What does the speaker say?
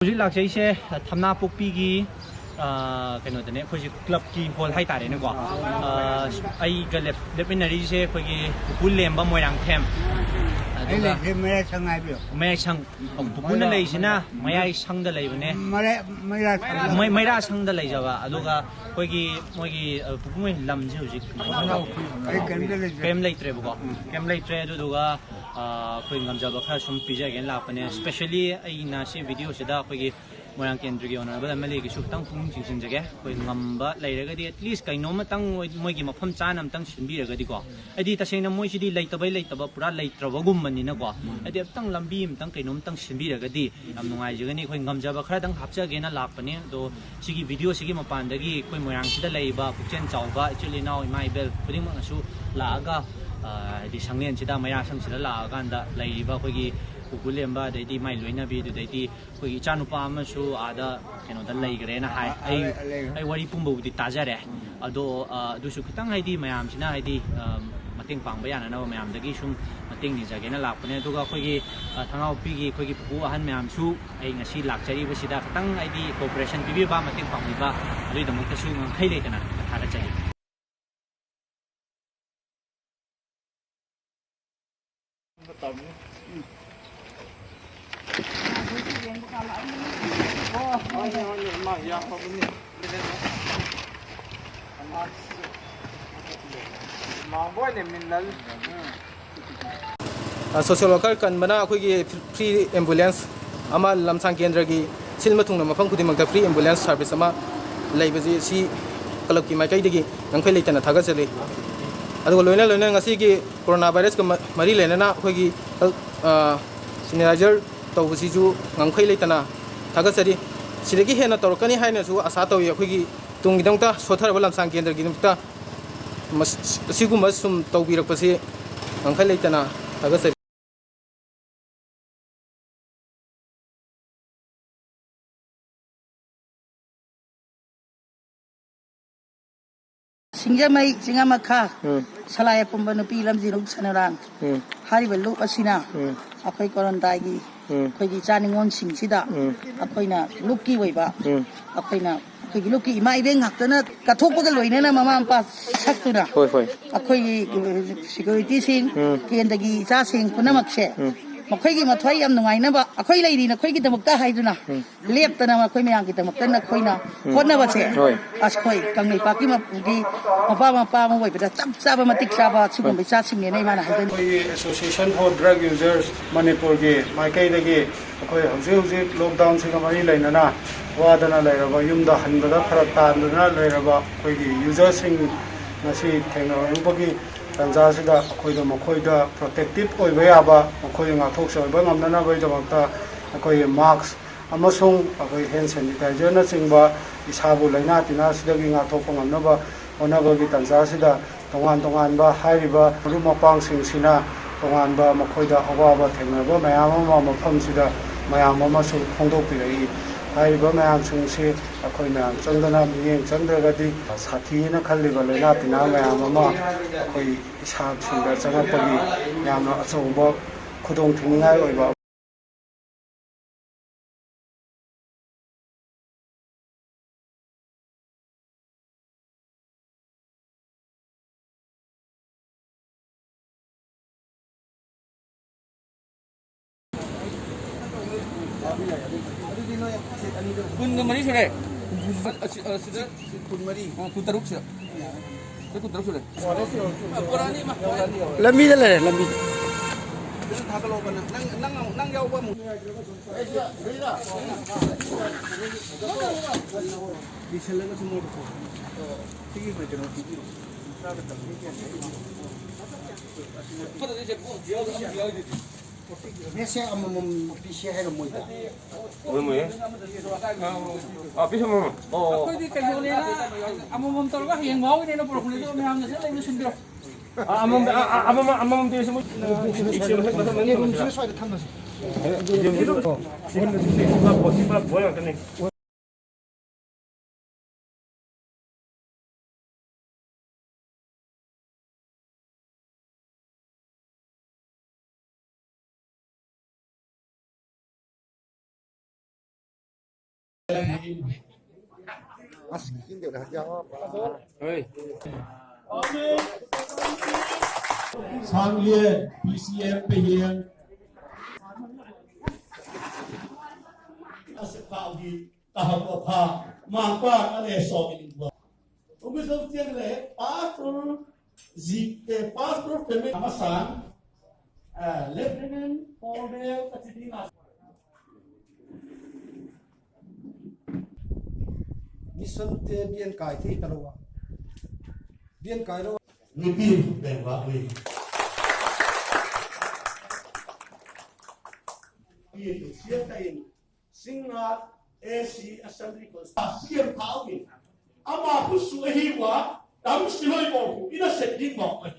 Hꯧji lakjaise thamna pokpi kai노ꯗꯅꯦ ꯑꯩꯈꯣꯏꯁꯤ ꯀ꯭ꯂꯕꯀꯤ hall ꯍꯥꯏꯇꯥꯔꯦꯅꯦꯀꯣ ꯑꯩꯒ ꯂꯦꯞꯃꯤꯟꯅꯔꯤꯁꯦ ꯑꯩꯈꯣꯏꯒꯤ ꯄꯨꯄꯨ ꯂꯦꯝꯕ ꯃꯣꯏꯔꯥꯡꯊꯦꯝ ꯑꯗꯨꯒ ꯃꯌꯥꯏ ꯁꯪ ꯄꯨꯄꯨꯅ ꯂꯩꯁꯤꯅ ꯃꯌꯥꯏ ꯁꯪꯗ ꯂꯩꯕꯅꯦ ꯃꯩꯔꯥ ꯁꯪꯗ ꯂꯩꯖꯕ ꯑꯗꯨꯒ ꯑꯩꯈꯣꯏꯒꯤ ꯃꯣꯏꯒꯤ ꯄꯨꯄꯨ ꯃꯣꯏ ꯂꯝꯁꯦ ꯍꯧꯖꯤꯛ ꯀꯩꯝ ꯂꯩꯇ꯭ꯔꯦꯕꯀꯣ ꯀꯩꯝ ꯂꯩꯇ꯭ꯔꯦ ꯑꯗꯨꯗꯨꯒ ꯑꯩꯈꯣꯏ ꯉꯝꯖꯕ ꯈꯔ ꯁꯨꯝ ꯄꯤꯖꯒꯦꯅ ꯂꯥꯛꯄꯅꯦ ꯁ꯭ꯄꯦꯁꯤꯌꯦꯜꯂꯤ ꯑꯩꯅ ꯁꯤ ꯚꯤꯗꯤꯑꯣꯁꯤꯗ ꯑꯩꯈꯣꯏꯒꯤ ꯃꯣꯏꯔꯥꯡ ꯀꯦꯟꯗ꯭ꯔꯒꯤ ꯑꯣꯅꯔꯦꯕꯜ ꯑꯦꯝ.ꯑꯦꯜ.ꯑꯦꯒꯤꯁꯨ ꯈꯤꯇꯪ ꯄꯨꯛꯅꯤꯡ ꯆꯤꯡꯁꯤꯟꯖꯒꯦ ꯑꯩꯈꯣꯏ ꯉꯝꯕ ꯂꯩꯔꯒꯗꯤ ꯑꯦꯠꯂꯤꯁ ꯀꯩꯅꯣꯝꯇꯪ ꯃꯣꯏꯒꯤ ꯃꯐꯝ ꯆꯥꯅ ꯑꯝꯇꯪ ꯁꯤꯟꯕꯤꯔꯒꯗꯤꯀꯣ ꯍꯥꯏꯗꯤ ꯇꯁꯦꯡꯅ ꯃꯣꯏꯁꯤꯗꯤ ꯂꯩꯇꯕ ꯄꯨꯔꯥ ꯂꯩꯇ꯭ꯔꯕꯒꯨꯝꯕꯅꯤꯅꯀꯣ ꯍꯥꯏꯗꯤ ꯑꯝꯇꯪ ꯂꯝꯕꯤ ꯑꯃꯇꯪ ꯀꯩꯅꯣꯝꯇꯪ ꯁꯤꯟꯕꯤꯔꯒꯗꯤ ꯌꯥꯝ ꯅꯨꯡꯉꯥꯏꯖꯒꯅꯤ ꯑꯩꯈꯣꯏ ꯉꯝꯖꯕ ꯈꯔꯗꯪ ꯍꯥꯞꯆꯒꯦꯅ ꯂꯥꯛꯄꯅꯦ ꯑꯗꯣ ꯁꯤꯒꯤ ꯚꯤꯗꯤꯑꯣꯁꯤꯒꯤ ꯃꯄꯥꯟꯗꯒꯤ ꯑꯩꯈꯣꯏ ꯃꯣꯏꯔꯥꯡꯁꯤꯗ ꯂꯩꯔꯤꯕ ꯄꯨꯛꯆꯦꯜ ꯆꯥꯎꯕ ꯏꯆꯤꯜ ꯏꯅꯥꯎ ꯏꯃꯥ ꯏꯕꯦꯜ ꯈꯨꯗꯤꯡꯃꯛꯅꯁꯨ ꯂꯥꯛꯑꯒ ꯍꯥꯏꯗꯤ ꯁꯪꯂꯦꯟꯁꯤꯗ ꯃꯌꯥ ꯁꯪꯁꯤꯗ ꯂꯥꯛꯑꯀꯥꯟꯗ ꯂꯩꯔꯤꯕ ꯑꯩꯈꯣꯏꯒꯤ ꯄꯨꯄꯨ ꯂꯦꯝꯕ ꯑꯗꯩꯗꯤ ꯃꯥꯏ ꯂꯣꯏꯅꯕꯤ ꯑꯗꯨꯗꯩꯗꯤ ꯑꯩꯈꯣꯏꯒꯤ ꯏꯆꯥꯅꯨꯄꯥ ꯑꯃꯁꯨ ꯑꯥꯗ ꯀꯩꯅꯣꯗ ꯂꯩꯈ꯭ꯔꯦꯅ ꯍꯥꯏ ꯑꯩ ꯋꯥꯔꯤ ꯄꯨꯝꯕꯕꯨꯗꯤ ꯇꯥꯖꯔꯦ ꯑꯗꯣ ꯑꯗꯨꯁꯨ ꯈꯤꯇꯪ ꯍꯥꯏꯗꯤ ꯃꯌꯥꯝꯁꯤꯅ ꯍꯥꯏꯗꯤ ꯃꯇꯦꯡ ꯄꯥꯡꯕ ꯌꯥꯅꯅꯕ ꯃꯌꯥꯝꯗꯒꯤ ꯁꯨꯝ ꯃꯇꯦꯡ ꯅꯤꯖꯒꯦꯅ ꯂꯥꯛꯄꯅꯦ ꯑꯗꯨꯒ ꯑꯩꯈꯣꯏꯒꯤ ꯊꯪꯉꯥꯎꯄꯤꯒꯤ ꯑꯩꯈꯣꯏꯒꯤ ꯄꯨꯄꯨ ꯑꯍꯟ ꯃꯌꯥꯝꯁꯨ ꯑꯩ ꯉꯁꯤ ꯂꯥꯛꯆꯔꯤꯕꯁꯤꯗ ꯈꯤꯇꯪ ꯍꯥꯏꯗꯤ ꯀooperation ꯄꯤꯕꯤꯕ ꯃꯇꯦꯡ ꯄꯥꯡꯕꯤꯕ ꯑꯗꯨꯒꯤꯗꯃꯛꯇꯁꯨ ꯉꯝꯈꯩ ꯂꯩꯇꯅ ꯊꯥꯒꯠꯆꯔꯤ Social worker kanbana akhoi free ambulance ama lamsang kendra gi silma thungna mafam khudimangta free ambulance service ama leibaji si club ki maikai digi ngkhoi leitana thaga chali adugo loina ngasi gi corona virus ka mari lenana akhoi gi sanitizer tawbasi ju ngkhoi leitana thaga chari sidagi hena torkani haina su asa tawi akhoi gi tungidangta sothar lamsang kendra gi nimta siguma sum tawbirakpasi ngkhoi leitana thaga chari Singamai singamakha salaya pumba nupi lamji ruk sanaran hariba lu asina akhoi korontai gi akhoi gi chaningon singsida akhoina lukki oiba akhoina akhoi gi lukki ima ibeng haktana kathokpaga loinana mama ampa saktuna akhoi gi security sing kendagi cha sing punamakse makhoi mathwai yam nungainaba akhoi leiri na khoi gi damakta haiduna leptana makhoi mayang gi damakta na khoina hotna bache askhoi kangnei paki ma gi mapa ma wai bada chap chaba matik chaba chigum bai cha sing ne nei mana haidani Association for Drug Users Manipur gi maikai dagi akhoi hauji lockdown singa mari lainana wadana lairaba yumda hanbada farak tandana lairaba akhoi gi user sing ngasi thengna tanza sida akhoi da makhoi da protective oiba yaba makhoi nga thok soi ba ngamna bai damakta akhoi mask amasung akhoi hand sanitizer na chingba isabu laina tina sidagi nga thok ngamna ba onaba gi tanza sida tongan ba hairiba rumapang sing sina tongan ba makhoi da awa ba thengna ba mayam ma mafam sida mayam ma su khongdok pirai hairiba mayam sing si akhoi na changdana miyeng changdragadi sathi na khalli ba laina tina mayam ma akhoi isab singa changapagi yamna achauba khudong thingai oiba Kun mari sudah. Kun mari. Kun teruk sudah. Kun teruk sudah. lambi da le lambi Nang jauh kamu. Di sana semua. Tinggi macam itu. Pada dia dia. Nese amum pishe hero moida Apa ya? Bisa mama. Oh. Aku di kayu ni na. Amum terus yang mau ini na puluh itu memang nasi lagi sendiri. Amum dia semua. Ikut. Sang Liên, PCM Payang, Asakau di tahap apa, mangpa ane somin gua. Umisal tiang le, pastor, pastor family amasan, Lieutenant Colonel Katidina. Mission te bien kai thi talowa bien kai lo Ni pin ben wa wi. Ini siapa ini? Singa AC Assembly Constitution. Siapa tahu ni? Ama aku suahi wa, kamu siloi mau, ina sedih mau.